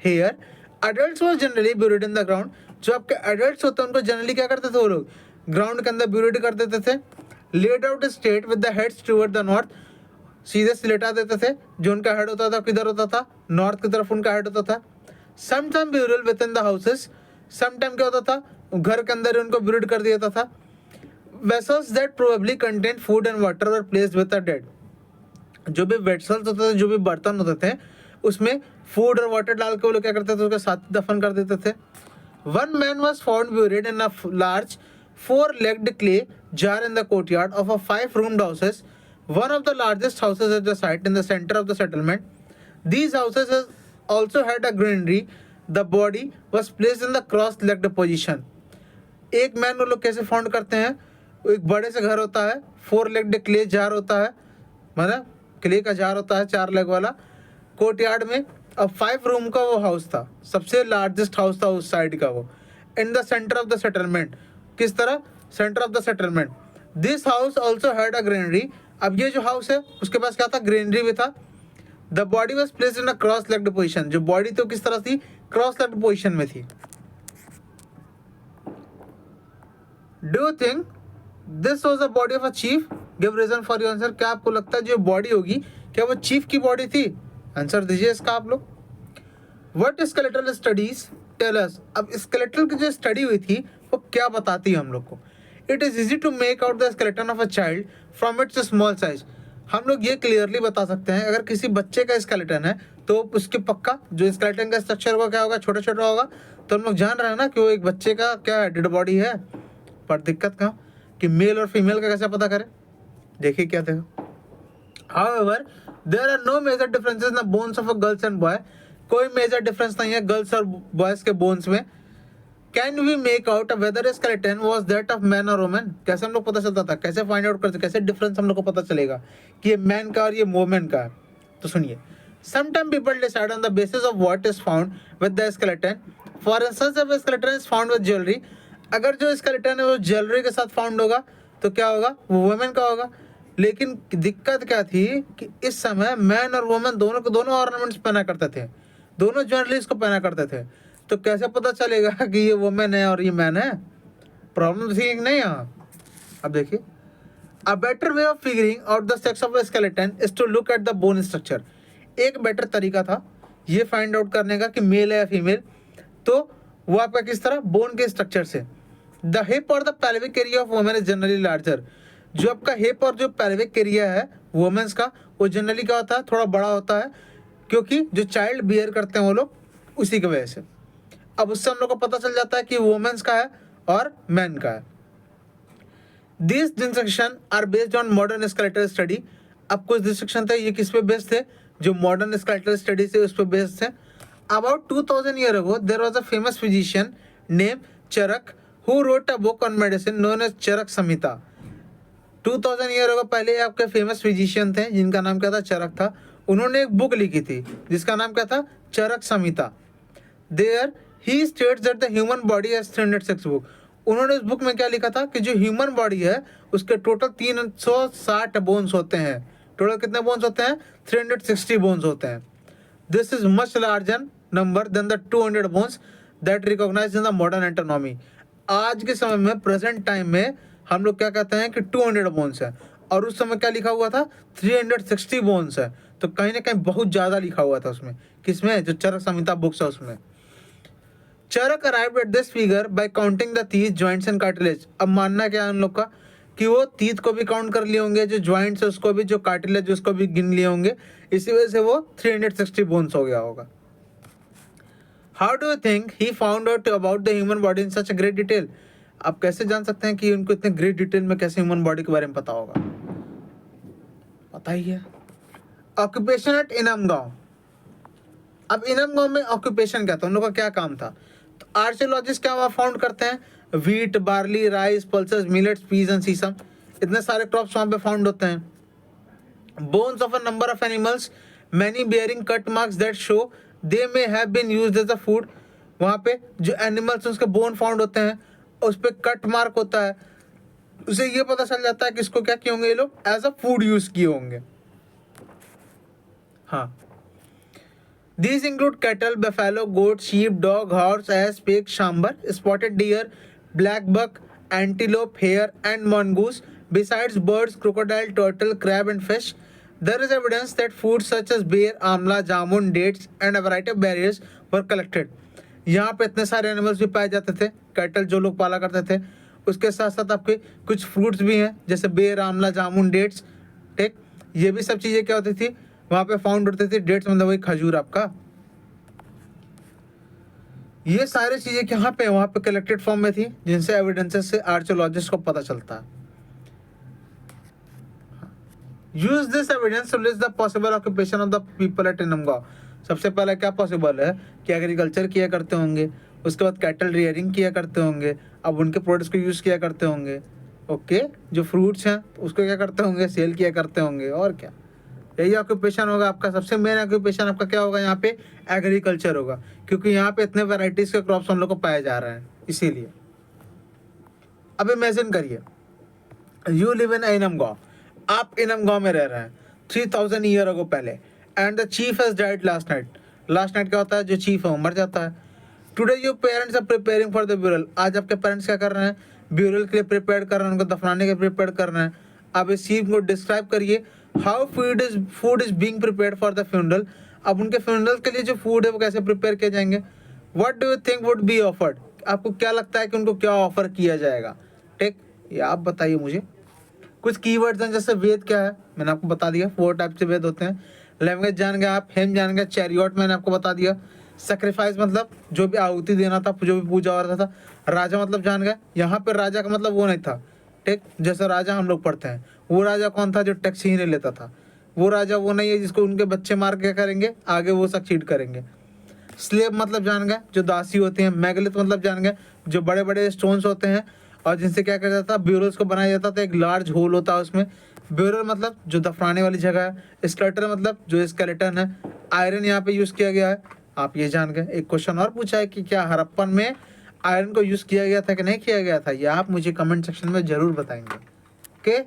Here adults were generally buried in the ground. जो आपके अडल्ट्स होते हैं उनको जनरली क्या करते थे वो लोग, ग्राउंड के अंदर ब्यूरिड कर देते थे। Laid out state with the heads toward the north. सीधे से लेटा देते थे। जो उनका हेड होता था किधर होता था, नॉर्थ की तरफ उनका हेड होता था। Sometime burial with in the houses. Sometime क्या होता था, घर के अंदर उनको ब्यूरिड कर दिया था। Vessels that probably contain food and water were placed with the dead. जो भी वेसल्स होते थे, जो भी बर्तन होते थे, उसमें फूड और वाटर डाल के वो लोग क्या करते थे, उसके साथ दफन कर देते थे। One man was found buried in a large 4-legged clay jar in the courtyard of a 5-roomed houses. One of the largest houses at the site in the center of the settlement. These houses also had a granary. The body was placed in the cross-legged position. एक man वो लोग कैसे found करते हैं, एक बड़े से घर होता है, 4-legged clay jar होता है, मतलब क्ले का जार होता है 4 लेग वाला, कोर्टयार्ड में। अब 5 रूम का वो हाउस था, सबसे लार्जेस्ट हाउस था उस साइड का वो, in the centre of the settlement. किस तरह, centre of the settlement. This house also had a granary. अब ये जो हाउस है उसके पास क्या था, ग्रेनरी भी था। The body was placed in a cross legged position. जो बॉडी तो किस तरह थी, क्रॉस लेग्ड पोजिशन में थी। Do you think this was the body of a chief? Give reason for your answer. क्या आपको लगता है जो बॉडी होगी क्या वो चीफ की बॉडी थी? आंसर दीजिए इसका आप लोग। What skeletal studies tell us. अब स्केलेटल की जो स्टडी हुई थी वो क्या बताती है हम लोग को। It is easy to make out the skeleton of a child from its small size. हम लोग ये क्लियरली बता सकते हैं अगर किसी बच्चे का स्केलेटन है तो उसके पक्का जो स्केलेटन का स्ट्रक्चर होगा क्या होगा, छोटा छोटा होगा। तो हम लोग जान रहे हैं ना कि वो एक बच्चे का क्या डेड बॉडी है। पर दिक्कत कहाँ कि मेल और फीमेल का कैसे पता करें, देखिए क्या था। However, there are no major differences in the bones of a girls and boy. कोई मेजर डिफरेंस नहीं है गर्ल्स और बॉयज के बोन्स में। Can we make out whether skeleton was that of man और वुमेन, कैसे हम लोग पता चलता था, कैसे फाइंड आउट करते, कैसे डिफरेंस हम लोग को पता चलेगा कि ये मैन का और ये वुमेन का है। तो सुनिए, sometime people decide on the basis of what is found with the skeleton. For instance if skeleton is found with jewellery, अगर जो स्केलेटन है वो ज्वेलरी के साथ फाउंड होगा तो क्या होगा, वो वुमेन का होगा। लेकिन दिक्कत क्या थी कि इस समय मैन और वुमेन दोनों को दोनों ऑर्नामेंट्स पहना करते थे, दोनों ज्वेलरीज को पहना करते थे। तो कैसे पता चलेगा कि ये वुमेन है और ये मैन है? प्रॉब्लम थी कि नहीं यहाँ। अब देखिए, a better way of figuring out the sex of skeleton is to look at the bone structure. एक बेटर तरीका था ये फाइंड आउट करने का कि मेल है या फीमेल, तो वो आपका किस तरह, बोन के स्ट्रक्चर से। द हिप और the pelvic area of women is generally larger. जो आपका हिप और जो पेल्विक एरिया है वुमेन्स का, वो जनरली क्या होता है, थोड़ा बड़ा होता है, क्योंकि जो चाइल्ड बियर करते हैं वो लोग, उसी की वजह से। अब उससे हम लोग को पता चल जाता है कि वुमेन्स का है और मैन का है। This distinction are based on modern skeletal study. अब कुछ डिस्टिंक्शन थे, ये किस पे बेस्ड थे, जो मॉडर्न स्केलेटल स्टडी से उस पे बेस्ड थे। About 2000 year ago there was a famous physician name Charaka who wrote a book on medicine known as Charaka Samhita. 2000 year ago पहले आपके फेमस फिजिशियन थे जिनका नाम क्या था, चरक था। उन्होंने एक बुक लिखी थी जिसका नाम क्या था, Charaka Samhita. There he states that the human body has 306 book. उन्होंने इस बुक में क्या लिखा था कि जो ह्यूमन बॉडी है उसके टोटल 360 बोन्स होते हैं। टोटल कितने बोन्स होते हैं, 360 बोन्स होते हैं। This is much larger number than the 200 bones that recognized in the modern anatomy. आज के समय में, प्रेजेंट टाइम में हम लोग क्या कहते हैं कि 200 बोन्स है, और उस समय क्या लिखा हुआ था, 360 बोन्स है। तो कहीं ना कहीं बहुत ज़्यादा लिखा हुआ था उसमें, किसमें, जो चरक संहिता बुक्स है उसमें। Charaka arrived at this figure by counting the teeth, joints and cartilage. अब मानना क्या है उन लोग का कि वो टीथ को भी काउंट कर लिए होंगे, जो जॉइंट्स है उसको भी, जो कार्टिलेज उसको भी गिन लिए होंगे, इसी वजह से वो 360 बोन्स हो गया होगा। How do you think he found out about the human body in such a great detail. आप कैसे जान सकते हैं कि उनको इतने ग्रेट डिटेल में कैसे ह्यूमन बॉडी के बारे में पता होगा, पता ही है। ऑक्यूपेशन एट इनाम गांव। अब इनाम गांव में ऑक्यूपेशन क्या था, उन लोगों का क्या काम था। तो आर्कियोलॉजिस्ट क्या वहाँ फाउंड करते हैं, wheat, barley, rice, pulses, millets, peas and sesame, इतने सारे क्रॉप्स वहाँ पे फाउंड होते हैं। Bones of a number of animals, many bearing cut marks that show they may have been used as a food. वहाँ पे जो एनिमल्स उसके बोन फाउंड होते हैं, उस पर कट मार्क होता है, उसे ये पता चल जाता है कि इसको क्या किए होंगे ये लोग, एज अ फूड यूज किए होंगे। हाँ, these include cattle, buffalo, goat, sheep, dog, horse, ass, pig, shambar, spotted deer, black buck, antelope, hare, and mongoose. Besides birds, crocodile, turtle, crab, and fish, there is evidence that foods such as bear, amla, jamun, dates, and a variety of berries were collected. यहाँ पे इतने सारे animals भी पाए जाते थे, cattle जो लोग पाला करते थे, उसके साथ साथ आपके कुछ फ्रूट्स भी हैं जैसे बेर, आमला, जामुन, डेट्स। ठीक, ये भी सब चीज़ें क्या होती थी वहाँ पे फाउंड होती थी। डेट्स मतलब वही खजूर आपका। ये सारी चीज़ें कहाँ पे, वहाँ पे कलेक्टेड फॉर्म में थी, जिनसे एविडेंसेस से आर्कियोलॉजिस्ट को पता चलता है। Use this evidence to list the possible occupation of the people at Inamgaon. सबसे पहले क्या पॉसिबल है कि एग्रीकल्चर किया करते होंगे, उसके बाद कैटल रियरिंग किया करते होंगे, अब उनके प्रोडक्ट्स को यूज़ किया करते होंगे। ओके, जो फ्रूट्स हैं उसको क्या करते होंगे, सेल किया करते होंगे, और क्या, यही ऑक्यूपेशन होगा आपका। सबसे मेन ऑक्यूपेशन आपका क्या होगा यहाँ पे, एग्रीकल्चर होगा, क्योंकि यहाँ पे इतने वैरायटीज़ के क्रॉप्स हम लोग को पाए जा रहे हैं, इसीलिए। अब इमेजिन करिए, यू लिव इन इनम गाँव, आप इनम गाँव में रह रहे हैं 3000 ईयर अगो पहले, and the chief has died last night. Last night क्या होता है, जो चीफ है वो मर जाता है। Today your parents are preparing for the burial. आज आपके पेरेंट्स क्या कर रहे हैं, ब्यूरल के लिए प्रिपेयर कर रहे हैं, उनको दफनाने के प्रिपेयर कर रहे हैं। अब इस सीन को डिस्क्राइब करिए, how food is being prepared for the funeral. अब उनके फ्यूनरल के लिए जो फूड है वो कैसे प्रिपेयर किए जाएंगे। What do you think would be offered. आपको क्या लगता है कि उनको क्या ऑफर किया जाएगा। ठीक, ये आप बताइए मुझे। कुछ कीवर्ड्स हैं, जैसे वेद क्या है मैंने आपको बता दिया, 4 टाइप से वेद होते हैं। लैंग्वेज जान गए आप, हेम जान गए, चैरियट मैंने आपको बता दिया। सेक्रीफाइस मतलब जो भी आहुति देना था, जो भी पूजा हो रहा था। राजा मतलब जान गए, यहाँ पे राजा का मतलब वो नहीं था, ठीक, जैसे राजा हम लोग पढ़ते हैं, वो राजा कौन था जो टैक्स ही नहीं लेता था। वो राजा वो नहीं है जिसको उनके बच्चे मार के करेंगे आगे वो सक्सीड करेंगे। स्लेब मतलब जान गए जो दासी होते हैं। मैगलिथ मतलब जान गए जो बड़े बड़े स्टोन्स होते हैं और जिनसे क्या किया जाता था, ब्यूरल्स को बनाया जाता था, एक लार्ज होल होता है उसमें। ब्यूरल मतलब जो दफनाने वाली जगह है। स्केलेटन मतलब जो स्केलेटन है। आयरन यहाँ पे यूज किया गया है, आप ये जान गए। एक क्वेश्चन और पूछा है कि क्या हड़प्पन में आयरन को यूज किया गया था कि नहीं किया गया था, ये आप मुझे कमेंट सेक्शन में जरूर बताएंगे। ओके,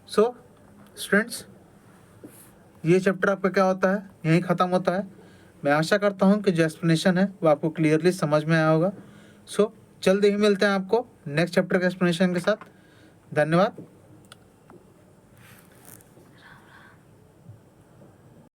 सो स्टूडेंट्स, ये चैप्टर आपका क्या होता है, यहीं ख़त्म होता है। मैं आशा करता हूँ कि जो एक्सप्लेनेशन है वो आपको क्लियरली समझ में आया होगा। सो जल्दी ही मिलते हैं आपको नेक्स्ट चैप्टर के एक्सप्लेनेशन के साथ। धन्यवाद।